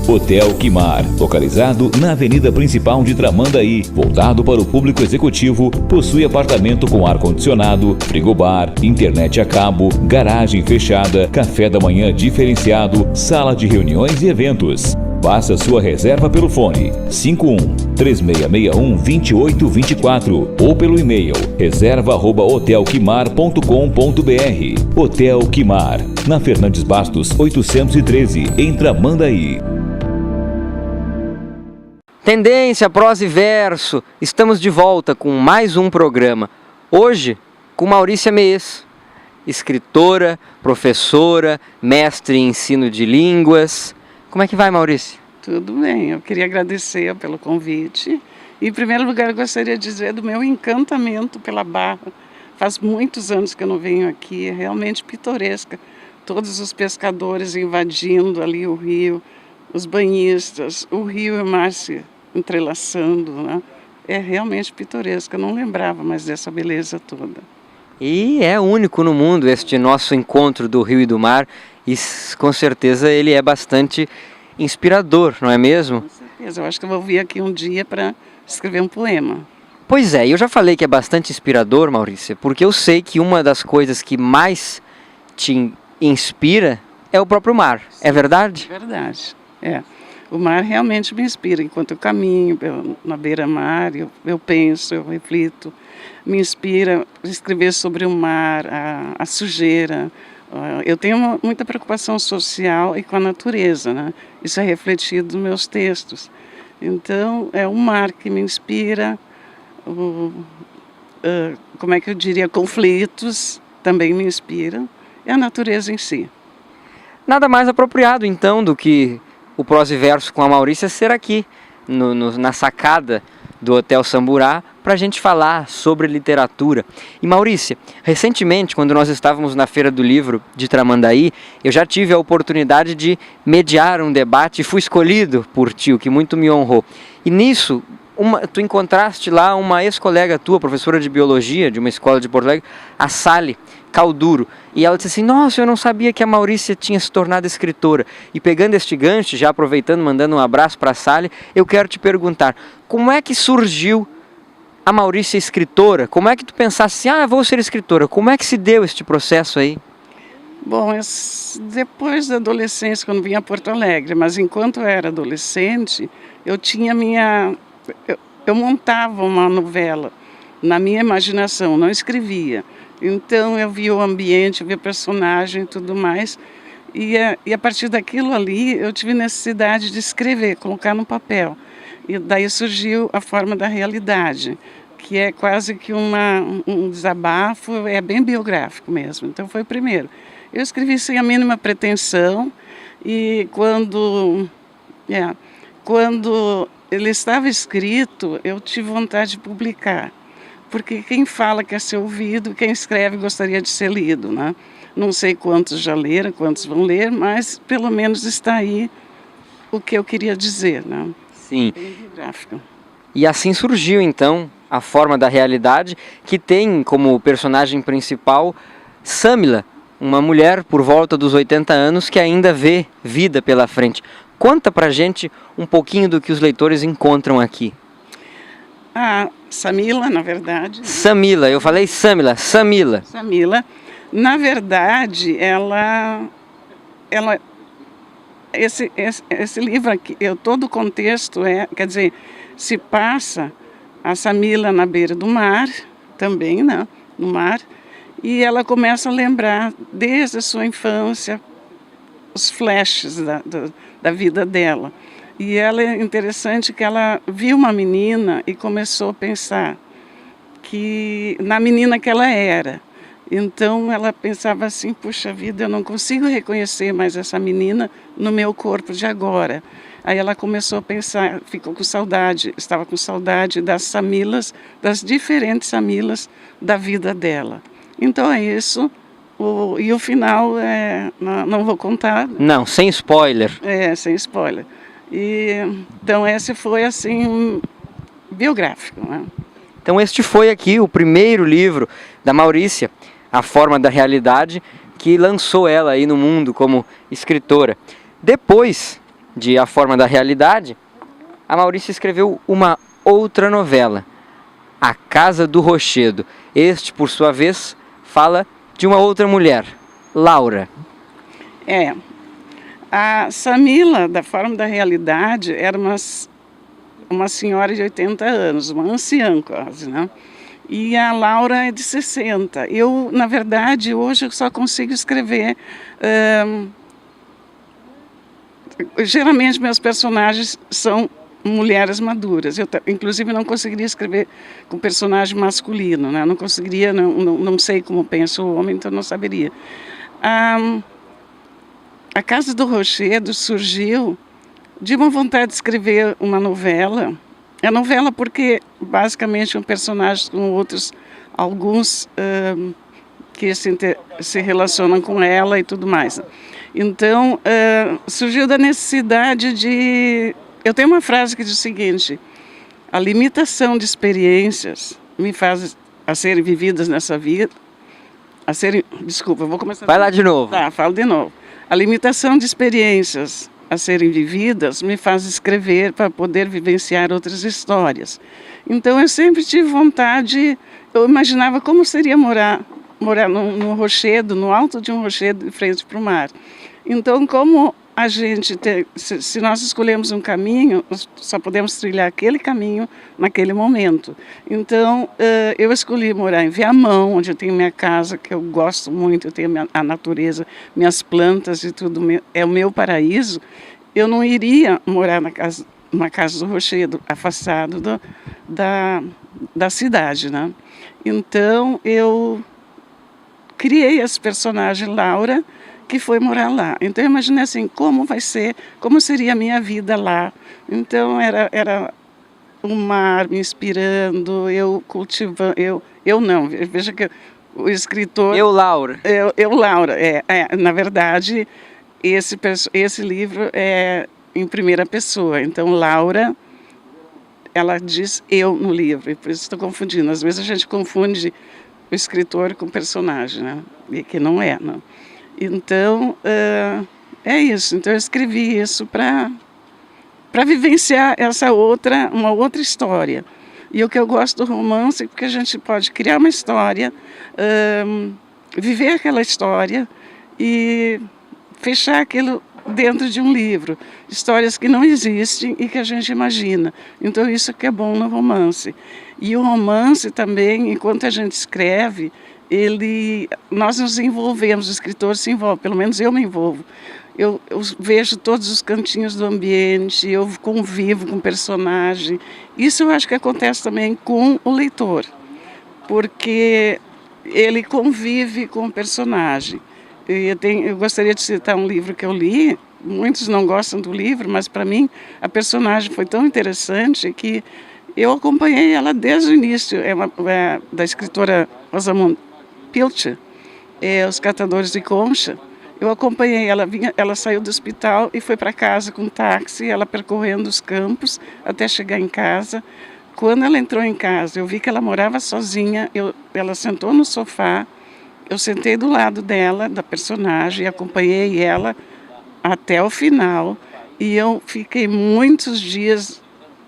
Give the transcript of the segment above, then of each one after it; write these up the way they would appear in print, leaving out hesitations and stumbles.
Hotel Quimar, localizado na avenida principal de Tramandaí, voltado para o público executivo, possui apartamento com ar-condicionado, frigobar, internet a cabo, garagem fechada, café da manhã diferenciado, sala de reuniões e eventos. Faça sua reserva pelo fone 51-3661-2824 ou pelo e-mail reserva@hotelquimar.com.br. Hotel Quimar, na Fernandes Bastos 813, em Tramandaí. Tendência, prosa e verso. Estamos de volta com mais um programa. Hoje com Maurícia Mies, escritora, professora, mestre em ensino de línguas. Como é que vai, Maurícia? Tudo bem, eu queria agradecer pelo convite. Em primeiro lugar, eu gostaria de dizer do meu encantamento pela Barra. Faz muitos anos que eu não venho aqui, é realmente pitoresca. Todos os pescadores invadindo ali o rio, os banhistas, o rio e o mar se entrelaçando, né? É realmente pitoresca, eu não lembrava mais dessa beleza toda. E é único no mundo este nosso encontro do rio e do mar, e com certeza ele é bastante inspirador, não é mesmo? Com certeza, eu acho que eu vou vir aqui um dia para escrever um poema. Pois é, eu já falei que é bastante inspirador, Maurícia, porque eu sei que uma das coisas que mais te inspira é o próprio mar, é verdade? É verdade, é. O mar realmente me inspira, enquanto eu caminho na beira-mar, eu penso, eu reflito, me inspira escrever sobre o mar, a sujeira. Eu tenho muita preocupação social e com a natureza, né? Isso é refletido nos meus textos. Então, é o mar que me inspira, como é que eu diria, conflitos também me inspiram, e a natureza em si. Nada mais apropriado, então, do que o prosa e verso com a Maurícia ser aqui, na sacada do Hotel Samburá, para a gente falar sobre literatura. E Maurícia, recentemente, quando nós estávamos na Feira do Livro de Tramandaí, eu já tive a oportunidade de mediar um debate e fui escolhido por ti, o que muito me honrou. E nisso, tu encontraste lá uma ex-colega tua, professora de biologia de uma escola de Porto Alegre, a Sally Calduro, e ela disse assim: nossa, eu não sabia que a Maurícia tinha se tornado escritora. E pegando este gancho, já aproveitando, mandando um abraço para a Sally, eu quero te perguntar, como é que surgiu a Maurícia escritora? Como é que tu pensaste assim, vou ser escritora? Como é que se deu este processo aí? Bom, depois da adolescência, quando vim a Porto Alegre, mas enquanto eu era adolescente, eu tinha eu montava uma novela na minha imaginação, não escrevia. Então eu via o ambiente, eu via o personagem e tudo mais, e a partir daquilo ali eu tive necessidade de escrever, colocar no papel. E daí surgiu a forma da realidade, que é quase que um desabafo, é bem biográfico mesmo. Então foi o primeiro. Eu escrevi sem a mínima pretensão, e quando ele estava escrito, eu tive vontade de publicar. Porque quem fala quer ser ouvido, quem escreve gostaria de ser lido, né? Não sei quantos já leram, quantos vão ler, mas pelo menos está aí o que eu queria dizer, né? Sim. Bem biográfico. E assim surgiu então a forma da realidade, que tem como personagem principal Samila, uma mulher por volta dos 80 anos que ainda vê vida pela frente. Conta pra gente um pouquinho do que os leitores encontram aqui. Samila, na verdade. Samila, eu falei Samila, Samila. Samila, na verdade, esse livro aqui, todo o contexto quer dizer, se passa a Samila na beira do mar, também, né, no mar, e ela começa a lembrar desde a sua infância os flashes da vida dela. E ela é interessante que ela viu uma menina e começou a pensar na menina que ela era. Então ela pensava assim, puxa vida, eu não consigo reconhecer mais essa menina no meu corpo de agora. Aí ela começou a pensar, ficou com saudade, estava com saudade das Samilas, das diferentes Samilas da vida dela. Então é isso. E o final, não vou contar. Não, sem spoiler. Sem spoiler. Então esse foi assim, biográfico, né? Então este foi aqui o primeiro livro da Maurícia, A Forma da Realidade, que lançou ela aí no mundo como escritora. Depois de A Forma da Realidade, a Maurícia escreveu uma outra novela, A Casa do Rochedo. Este, por sua vez, fala de uma outra mulher, Laura. A Samila, da Forma da Realidade, era uma senhora de 80 anos, uma anciã quase, né? E a Laura é de 60. Eu, na verdade, hoje eu só consigo escrever... geralmente meus personagens são mulheres maduras. Eu, inclusive, não conseguiria escrever com personagem masculino, né? Não conseguiria, não sei como pensa o homem, então não saberia. A Casa do Rochedo surgiu de uma vontade de escrever uma novela. É novela porque, basicamente, um personagem com outros, alguns que se relacionam com ela e tudo mais. Então, surgiu da necessidade de... Eu tenho uma frase que diz o seguinte: a limitação de experiências me faz a serem vividas nessa vida... Desculpa, eu vou começar... Vai lá de novo. Tá, falo de novo. A limitação de experiências a serem vividas me faz escrever para poder vivenciar outras histórias. Então, eu sempre tive vontade... Eu imaginava como seria morar no rochedo, no alto de um rochedo, de frente para o mar. Então, como a gente se nós escolhemos um caminho, nós só podemos trilhar aquele caminho naquele momento. Então, eu escolhi morar em Viamão, onde eu tenho minha casa, que eu gosto muito, eu tenho a natureza, minhas plantas e tudo, é o meu paraíso. Eu não iria morar numa casa do rochedo, afastado da cidade, né? Então, eu criei esse personagem, Laura, que foi morar lá. Então eu imaginei assim, como seria a minha vida lá. Então era o mar me inspirando, eu cultivando, eu não, veja que o escritor... Eu, Laura. Eu Laura, na verdade, esse livro é em primeira pessoa, então Laura, ela diz eu no livro, e por isso estou confundindo. Às vezes a gente confunde o escritor com o personagem, né? E que não é, não. Então, é isso. Então, eu escrevi isso para vivenciar uma outra história. E o que eu gosto do romance é porque a gente pode criar uma história, viver aquela história e fechar aquilo dentro de um livro. Histórias que não existem e que a gente imagina. Então, isso que é bom no romance. E o romance também, enquanto a gente escreve, nós nos envolvemos, o escritor se envolve, pelo menos eu me envolvo. Eu vejo todos os cantinhos do ambiente, eu convivo com o personagem. Isso eu acho que acontece também com o leitor, porque ele convive com o personagem. Eu gostaria de citar um livro que eu li, muitos não gostam do livro, mas para mim a personagem foi tão interessante que eu acompanhei ela desde o início. É da escritora Rosamund Pilcher, Os Catadores de Concha. Eu acompanhei, ela saiu do hospital e foi para casa com um táxi, ela percorrendo os campos até chegar em casa. Quando ela entrou em casa, eu vi que ela morava sozinha, ela sentou no sofá, eu sentei do lado dela, da personagem, e acompanhei ela até o final. E eu fiquei muitos dias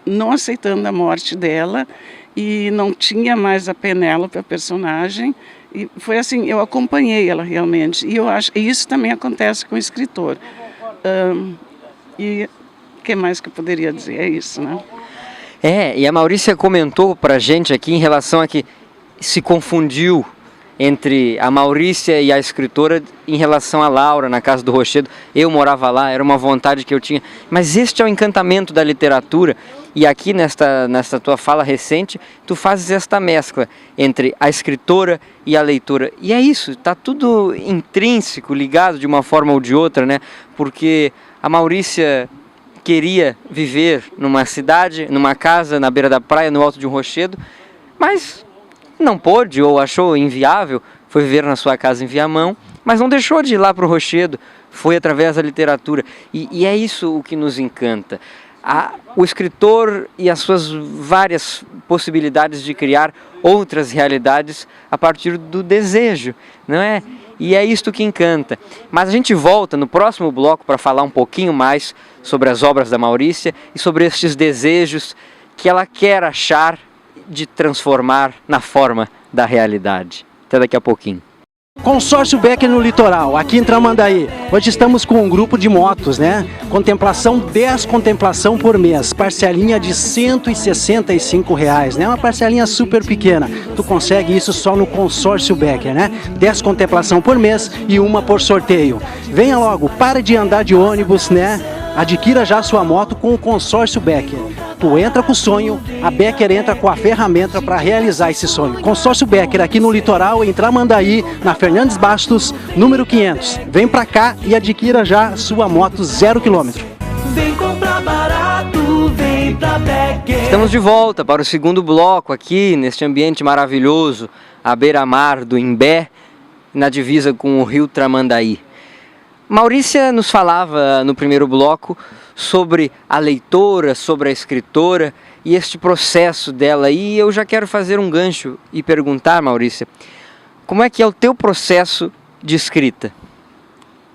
não aceitando a morte dela e não tinha mais a Penélope, a personagem. E foi assim, eu acompanhei ela realmente. E eu acho que isso também acontece com o escritor. E o que mais que eu poderia dizer? É isso, né? E a Maurícia comentou pra gente aqui em relação a que se confundiu entre a Maurícia e a escritora em relação a Laura, na Casa do Rochedo. Eu morava lá, era uma vontade que eu tinha. Mas este é o encantamento da literatura. E aqui nesta tua fala recente, tu fazes esta mescla entre a escritora e a leitora. E é isso, está tudo intrínseco, ligado de uma forma ou de outra, né? Porque a Maurícia queria viver numa cidade, numa casa na beira da praia, no alto de um rochedo, mas não pôde ou achou inviável, foi viver na sua casa em Viamão, mas não deixou de ir lá para o rochedo, foi através da literatura. E é isso o que nos encanta. O escritor e as suas várias possibilidades de criar outras realidades a partir do desejo, não é? E é isto que encanta. Mas a gente volta no próximo bloco para falar um pouquinho mais sobre as obras da Maurícia e sobre estes desejos que ela quer achar de transformar na forma da realidade. Até daqui a pouquinho. Consórcio Becker no litoral, aqui em Tramandaí. Hoje estamos com um grupo de motos, né? Contemplação, 10 contemplação por mês, parcelinha de R$165, né? Uma parcelinha super pequena. Tu consegue isso só no Consórcio Becker, né? 10 contemplação por mês e uma por sorteio. Venha logo, para de andar de ônibus, né? Adquira já sua moto com o Consórcio Becker. Tu entra com o sonho, a Becker entra com a ferramenta para realizar esse sonho. Consórcio Becker aqui no litoral, em Tramandaí, na Fernandes Bastos, número 500. Vem pra cá e adquira já sua moto 0 km. Vem comprar barato, vem pra Becker. Estamos de volta para o segundo bloco aqui, neste ambiente maravilhoso, à beira-mar do Imbé, na divisa com o rio Tramandaí. Maurícia nos falava no primeiro bloco sobre a leitora, sobre a escritora e este processo dela. E eu já quero fazer um gancho e perguntar, Maurícia, como é que é o teu processo de escrita?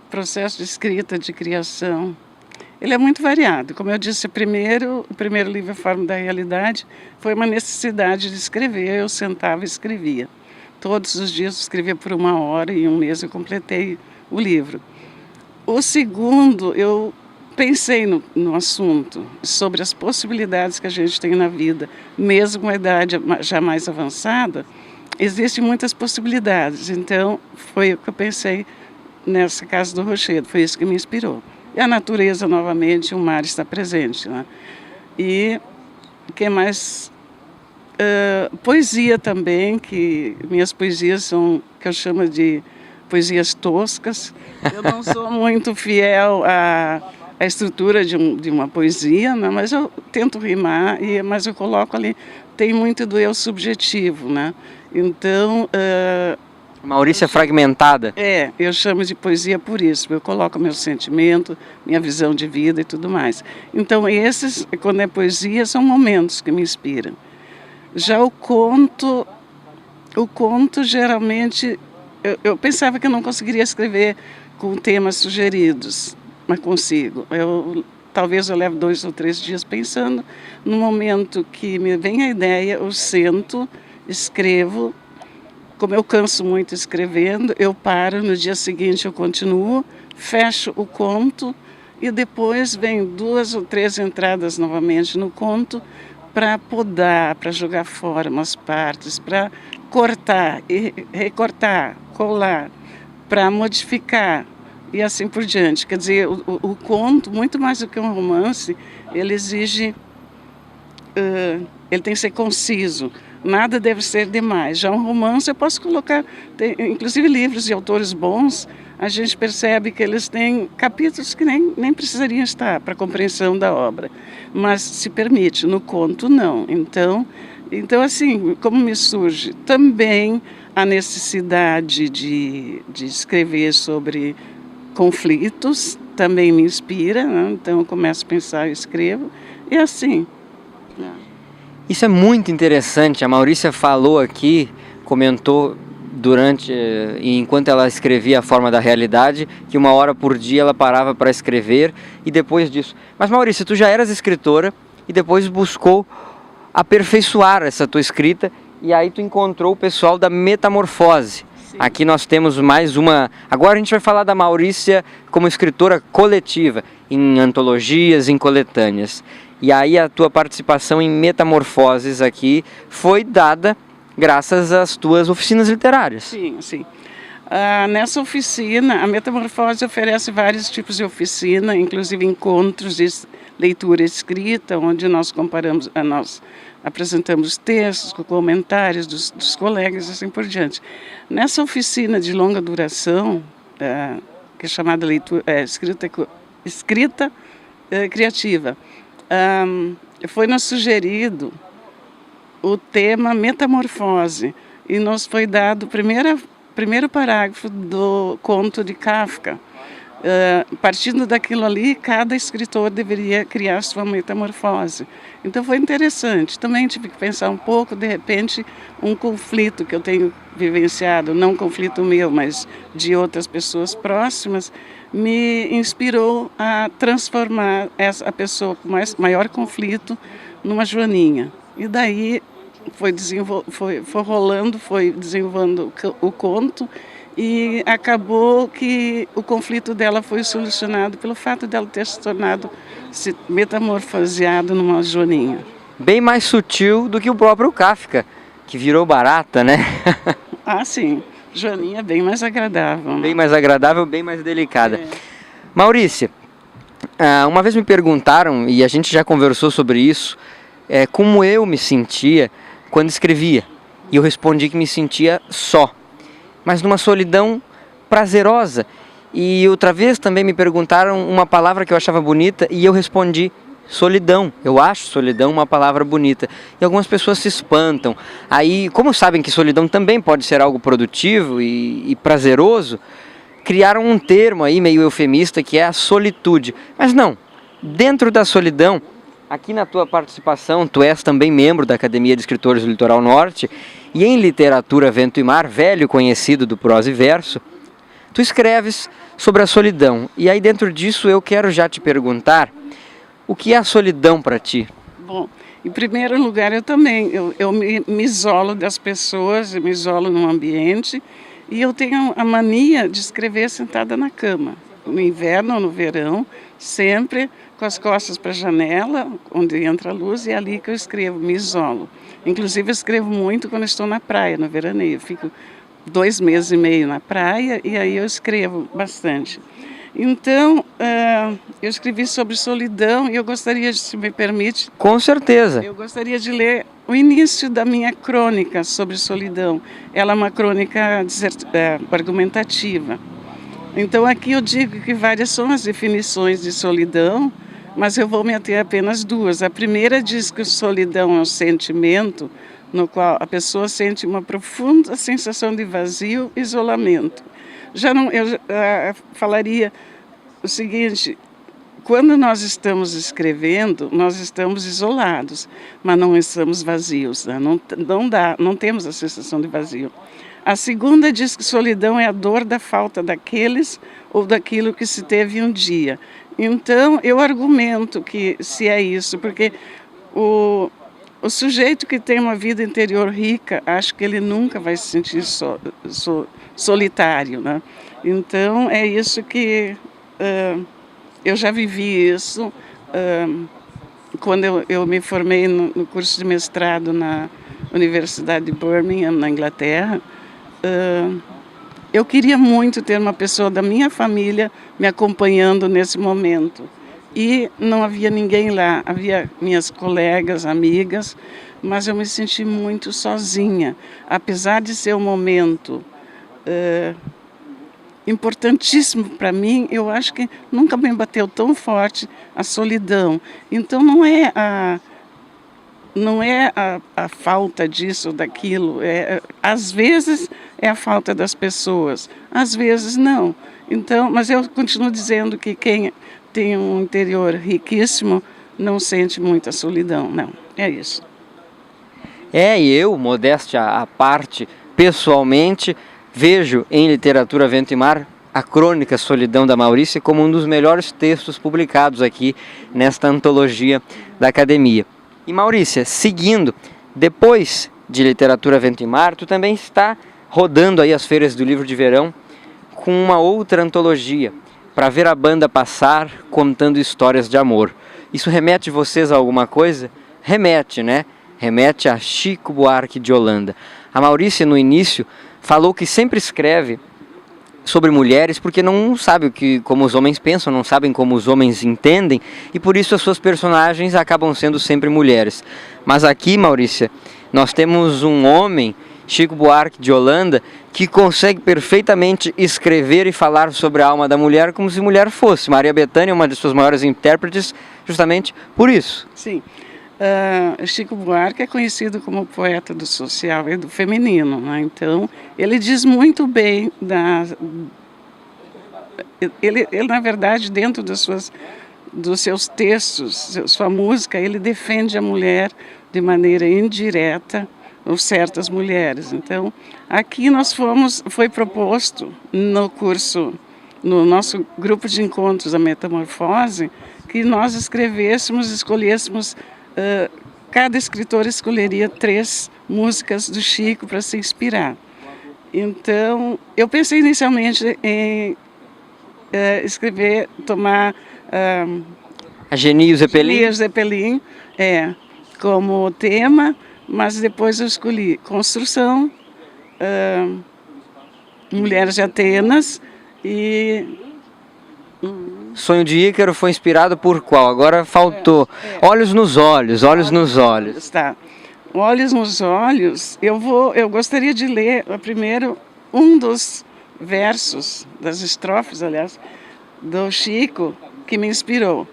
Processo de escrita, de criação, ele é muito variado. Como eu disse, o primeiro livro, A Forma da Realidade, foi uma necessidade de escrever. Eu sentava e escrevia. Todos os dias eu escrevia por 1 hora e em 1 mês eu completei o livro. O segundo, eu pensei no assunto, sobre as possibilidades que a gente tem na vida. Mesmo com a idade já mais avançada, existem muitas possibilidades. Então, foi o que eu pensei nessa Casa do Rochedo, foi isso que me inspirou. E a natureza, novamente, o mar está presente, né? E o que mais? Poesia também, que minhas poesias são, que eu chamo de poesias toscas. Eu não sou muito fiel à estrutura de uma poesia, né? Mas eu tento rimar, mas eu coloco ali, tem muito do eu subjetivo, né? Então... Maurícia fragmentada. Eu chamo de poesia por isso, eu coloco meu sentimento, minha visão de vida e tudo mais. Então esses, quando é poesia, são momentos que me inspiram. Já o conto geralmente... Eu pensava que eu não conseguiria escrever com temas sugeridos, mas consigo. Talvez eu leve 2 ou 3 dias pensando. No momento que me vem a ideia, eu sento, escrevo. Como eu canso muito escrevendo, eu paro, no dia seguinte eu continuo, fecho o conto e depois vem 2 ou 3 entradas novamente no conto para podar, para jogar fora umas partes, para cortar, e recortar, colar, para modificar e assim por diante. Quer dizer, o conto, muito mais do que um romance, ele exige, ele tem que ser conciso, nada deve ser demais. Já um romance eu posso colocar, inclusive livros de autores bons, a gente percebe que eles têm capítulos que nem precisariam estar para a compreensão da obra, mas se permite, no conto não. Então assim, como me surge também a necessidade de escrever sobre conflitos, também me inspira, né? Então eu começo a pensar e escrevo, e assim. Isso é muito interessante, a Maurícia falou aqui, comentou enquanto ela escrevia A Forma da Realidade, que 1 hora por dia ela parava para escrever e depois disso. Mas Maurícia, tu já eras escritora e depois buscou aperfeiçoar essa tua escrita e aí tu encontrou o pessoal da Metamorfose. Sim. Aqui nós temos mais uma... Agora a gente vai falar da Maurícia como escritora coletiva, em antologias, em coletâneas. E aí a tua participação em Metamorfoses aqui foi dada graças às tuas oficinas literárias. Sim, sim. Nessa oficina, a Metamorfose oferece vários tipos de oficina, inclusive encontros de leitura escrita, onde nós apresentamos textos com comentários dos colegas e assim por diante. Nessa oficina de longa duração, que é chamada escrita criativa, foi-nos sugerido o tema metamorfose e nos foi dado o primeiro parágrafo do conto de Kafka, Partindo daquilo ali, cada escritor deveria criar sua metamorfose. Então foi interessante. Também tive que pensar um pouco, de repente, um conflito que eu tenho vivenciado, não um conflito meu, mas de outras pessoas próximas, me inspirou a transformar a pessoa com maior conflito numa joaninha. E daí foi rolando, foi desenvolvendo o conto, e acabou que o conflito dela foi solucionado pelo fato dela ter se metamorfoseado numa joaninha. Bem mais sutil do que o próprio Kafka, que virou barata, né? Ah, sim. Joaninha é bem mais agradável. Né? Bem mais agradável, bem mais delicada. É. Maurícia, uma vez me perguntaram, e a gente já conversou sobre isso, como eu me sentia quando escrevia. E eu respondi que me sentia só, mas numa solidão prazerosa. E outra vez também me perguntaram uma palavra que eu achava bonita e eu respondi solidão. Eu acho solidão uma palavra bonita. E algumas pessoas se espantam. Aí, como sabem que solidão também pode ser algo produtivo e prazeroso, criaram um termo aí meio eufemista que é a solitude. Mas não, dentro da solidão, aqui na tua participação, tu és também membro da Academia de Escritores do Litoral Norte, e em Literatura Vento e Mar, velho conhecido do prosa e verso, tu escreves sobre a solidão. E aí dentro disso eu quero já te perguntar, o que é a solidão para ti? Bom, em primeiro lugar eu me isolo das pessoas, eu me isolo num ambiente, e eu tenho a mania de escrever sentada na cama, no inverno ou no verão, sempre com as costas para a janela, onde entra a luz, e é ali que eu escrevo, me isolo. Inclusive eu escrevo muito quando estou na praia, no veraneio. Eu fico 2 meses e meio na praia e aí eu escrevo bastante. Então, eu escrevi sobre solidão e eu gostaria, se me permite... Com certeza. Eu gostaria de ler o início da minha crônica sobre solidão. Ela é uma crônica argumentativa. Então, aqui eu digo que várias são as definições de solidão, mas eu vou me ater a apenas 2. A primeira diz que solidão é um sentimento no qual a pessoa sente uma profunda sensação de vazio e isolamento. Eu falaria o seguinte: quando nós estamos escrevendo, nós estamos isolados, mas não estamos vazios, né? Não temos a sensação de vazio. A segunda diz que solidão é a dor da falta daqueles ou daquilo que se teve um dia. Então, eu argumento que se é isso, porque o sujeito que tem uma vida interior rica, acho que ele nunca vai se sentir solitário, né? Então, é isso que eu já vivi isso quando eu me formei no curso de mestrado na Universidade de Birmingham, na Inglaterra. Eu queria muito ter uma pessoa da minha família me acompanhando nesse momento. E não havia ninguém lá, havia minhas colegas, amigas, mas eu me senti muito sozinha. Apesar de ser um momento importantíssimo para mim, eu acho que nunca me bateu tão forte a solidão. Então não é a falta disso ou daquilo, às vezes é a falta das pessoas, às vezes não. Então, mas eu continuo dizendo que quem tem um interior riquíssimo não sente muita solidão, não, é isso. E eu, modéstia à parte, pessoalmente, vejo em Literatura Vento e Mar a crônica Solidão da Maurícia como um dos melhores textos publicados aqui nesta antologia da Academia. E Maurícia, seguindo, depois de Literatura Vento e Mar, tu também está rodando aí as feiras do livro de verão com uma outra antologia, Para Ver a Banda Passar, Contando Histórias de Amor. Isso remete vocês a alguma coisa? Remete, né? Remete a Chico Buarque de Holanda. A Maurícia, no início, falou que sempre escreve sobre mulheres porque não sabe como os homens pensam, não sabem como os homens entendem, e por isso as suas personagens acabam sendo sempre mulheres. Mas aqui, Maurícia, nós temos um homem, Chico Buarque de Holanda, que consegue perfeitamente escrever e falar sobre a alma da mulher como se mulher fosse. Maria Bethânia é uma de suas maiores intérpretes justamente por isso. Sim. Chico Buarque é conhecido como poeta do social e do feminino, né? Então ele diz muito bem ele na verdade, dentro dos seus textos, sua música, ele defende a mulher de maneira indireta, ou certas mulheres. Então, aqui foi proposto no curso, no nosso grupo de encontros, a Metamorfose, que nós escolhêssemos, cada escritor escolheria 3 músicas do Chico para se inspirar. Então, eu pensei inicialmente em a Geni e o Zeppelin? Geni e o Zeppelin, como tema, mas depois eu escolhi Construção, Mulheres de Atenas e... Sonho de Ícaro foi inspirado por qual? Agora faltou. Olhos nos olhos, olhos nos olhos. Tá. Olhos nos olhos, eu gostaria de ler primeiro um dos versos, das estrofes, aliás, do Chico, que me inspirou.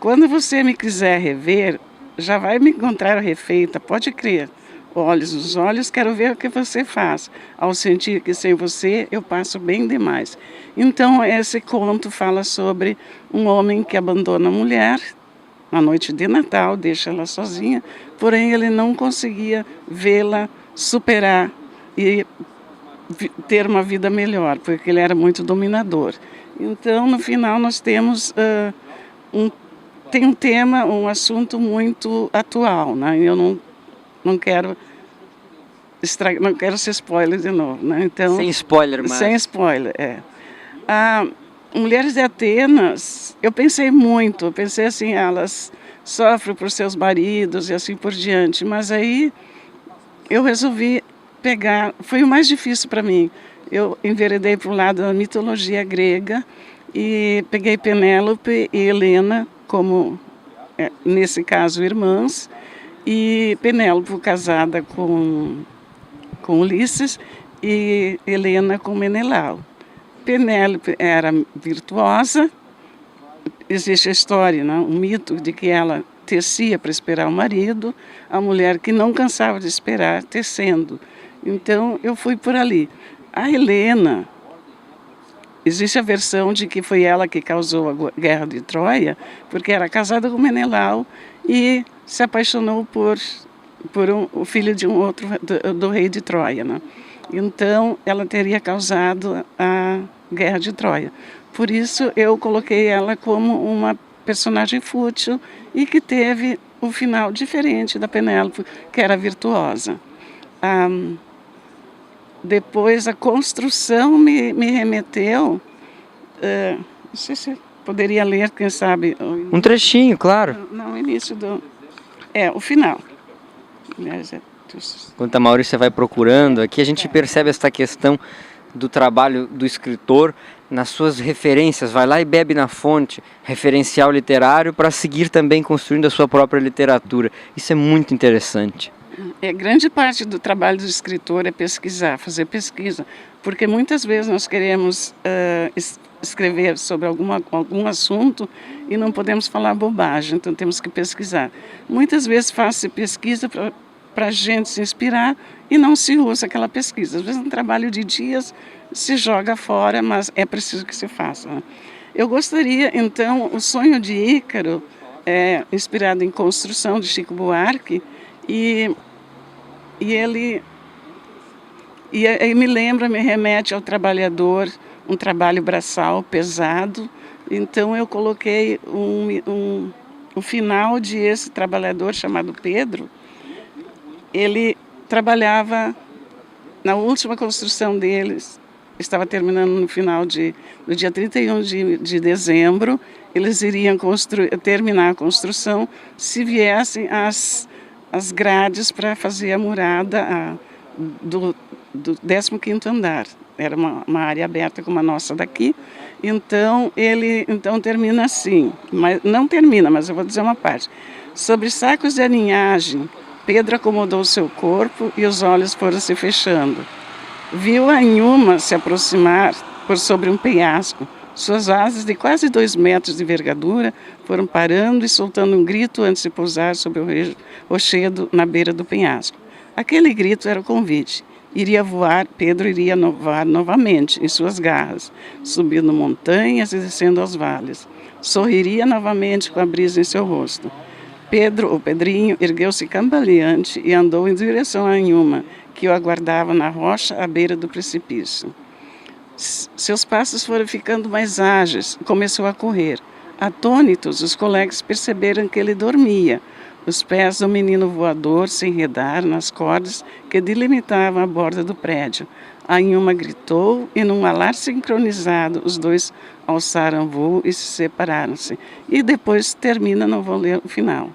Quando você me quiser rever, já vai me encontrar refeita, pode crer. Olhos nos olhos, quero ver o que você faz. Ao sentir que sem você, eu passo bem demais. Então, esse conto fala sobre um homem que abandona a mulher na noite de Natal, deixa ela sozinha, porém ele não conseguia vê-la superar e ter uma vida melhor, porque ele era muito dominador. Então, no final, nós temos tem um tema, um assunto muito atual, né? Eu não quero não quero ser spoiler de novo, né? Então, sem spoiler, mas... Sem spoiler, Mulheres de Atenas, eu pensei assim, elas sofrem por seus maridos e assim por diante, mas aí eu resolvi pegar, foi o mais difícil para mim, eu enveredei para o lado da mitologia grega e peguei Penélope e Helena como, nesse caso, irmãs, e Penélope casada com Ulisses e Helena com Menelau. Penélope era virtuosa, existe a história, né? Um mito de que ela tecia para esperar o marido, a mulher que não cansava de esperar, tecendo. Então eu fui por ali. A Helena, existe a versão de que foi ela que causou a Guerra de Troia, porque era casada com Menelau e se apaixonou por o filho de do rei de Troia, né? Então ela teria causado a Guerra de Troia. Por isso eu coloquei ela como uma personagem fútil e que teve um final diferente da Penélope, que era virtuosa. Depois a construção me remeteu, não sei se poderia ler, quem sabe... Um trechinho, claro. Não, o início o final. Enquanto a Maurícia vai procurando, aqui a gente percebe essa questão do trabalho do escritor nas suas referências, vai lá e bebe na fonte, referencial literário, para seguir também construindo a sua própria literatura. Isso é muito interessante. Grande parte do trabalho do escritor é pesquisar, fazer pesquisa, porque muitas vezes nós queremos escrever sobre algum assunto e não podemos falar bobagem, então temos que pesquisar. Muitas vezes faz-se pesquisa para a gente se inspirar e não se usa aquela pesquisa. Às vezes um trabalho de dias se joga fora, mas é preciso que se faça, né? Eu gostaria, então, o Sonho de Ícaro é inspirado em Construção, de Chico Buarque, e ele me remete ao trabalhador, um trabalho braçal pesado. Então eu coloquei o final de esse trabalhador chamado Pedro. Ele trabalhava na última construção deles, estava terminando no final do dia 31 de dezembro. Eles iriam terminar a construção se viessem as grades para fazer a morada do 15º andar. Era uma área aberta como a nossa daqui. Então, ele termina assim. Mas, não termina, mas eu vou dizer uma parte. Sobre sacos de aninhagem, Pedro acomodou seu corpo e os olhos foram se fechando. Viu a Inhuma se aproximar por sobre um penhasco. Suas asas de quase 2 metros de envergadura foram parando e soltando um grito antes de pousar sobre o rochedo na beira do penhasco. Aquele grito era o convite. Pedro iria voar novamente em suas garras, subindo montanhas e descendo aos vales. Sorriria novamente com a brisa em seu rosto. O Pedrinho, ergueu-se cambaleante e andou em direção a Inhuma, que o aguardava na rocha à beira do precipício. Seus passos foram ficando mais ágeis e começou a correr. Atônitos, os colegas perceberam que ele dormia. Os pés do menino voador se enredaram nas cordas que delimitavam a borda do prédio. A Inhuma gritou e, num alar sincronizado, os dois alçaram voo e se separaram-se. E depois termina no voo final.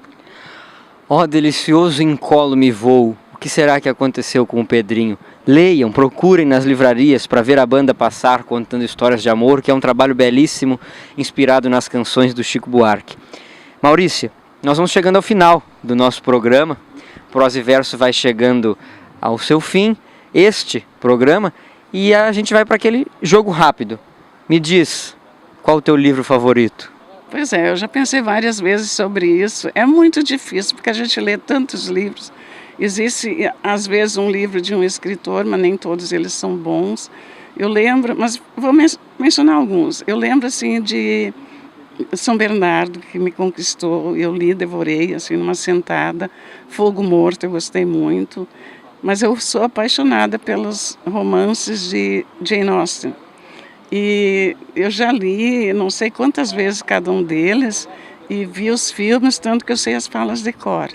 Ó, delicioso incólume voo! O que será que aconteceu com o Pedrinho? Leiam, procurem nas livrarias para ver a banda passar contando histórias de amor, que é um trabalho belíssimo, inspirado nas canções do Chico Buarque. Maurícia, nós vamos chegando ao final do nosso programa. Prosa e Verso vai chegando ao seu fim, este programa, e a gente vai para aquele jogo rápido. Me diz, qual o teu livro favorito? Pois é, eu já pensei várias vezes sobre isso. É muito difícil, porque a gente lê tantos livros. Existe, às vezes, um livro de um escritor, mas nem todos eles são bons. Eu lembro, mas vou mencionar alguns. Eu lembro, assim, de São Bernardo, que me conquistou. Eu li, devorei, assim, numa sentada. Fogo Morto, eu gostei muito. Mas eu sou apaixonada pelos romances de Jane Austen. E eu já li não sei quantas vezes cada um deles e vi os filmes, tanto que eu sei as falas de cor.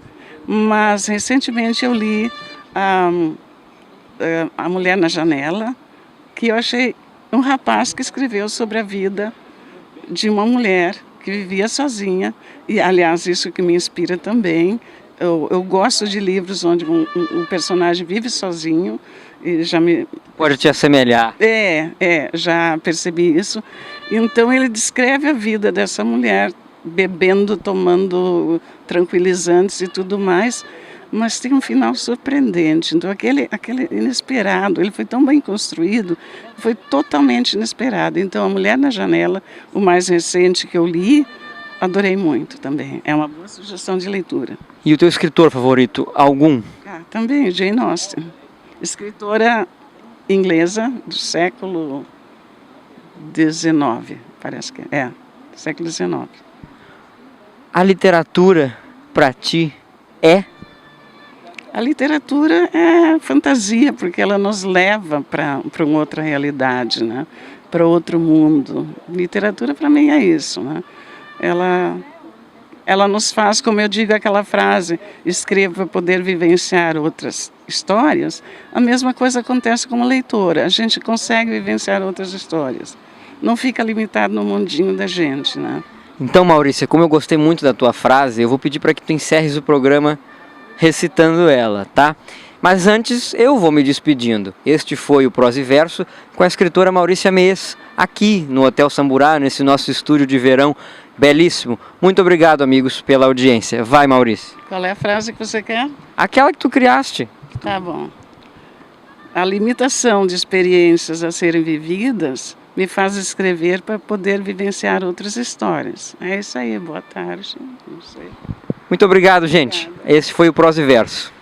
Mas recentemente eu li A Mulher na Janela, que eu achei um rapaz que escreveu sobre a vida de uma mulher que vivia sozinha. E, aliás, isso que me inspira também. Eu gosto de livros onde um personagem vive sozinho. E já me... Pode te assemelhar. Já percebi isso. Então ele descreve a vida dessa mulher, bebendo, tomando tranquilizantes e tudo mais, mas tem um final surpreendente. Então aquele inesperado, ele foi tão bem construído, foi totalmente inesperado. Então A Mulher na Janela, o mais recente que eu li, adorei muito também. É uma boa sugestão de leitura. E o teu escritor favorito, algum? Também, Jane Austen. Escritora inglesa do século XIX, parece que é, século XIX. A literatura, para ti, é? A literatura é fantasia, porque ela nos leva para uma outra realidade, né? Para outro mundo. Literatura, para mim, é isso, né? Ela nos faz, como eu digo aquela frase, escreva para poder vivenciar outras histórias. A mesma coisa acontece como leitora. A gente consegue vivenciar outras histórias. Não fica limitado no mundinho da gente, né? Então, Maurícia, como eu gostei muito da tua frase, eu vou pedir para que tu encerres o programa recitando ela, tá? Mas antes, eu vou me despedindo. Este foi o Prosa e Verso com a escritora Maurícia Mies, aqui no Hotel Samburá, nesse nosso estúdio de verão belíssimo. Muito obrigado, amigos, pela audiência. Vai, Maurícia. Qual é a frase que você quer? Aquela que tu criaste. Tá bom. A limitação de experiências a serem vividas me faz escrever para poder vivenciar outras histórias. É isso aí, boa tarde. Não sei. Muito obrigado, gente. Esse foi o Prosa e Verso.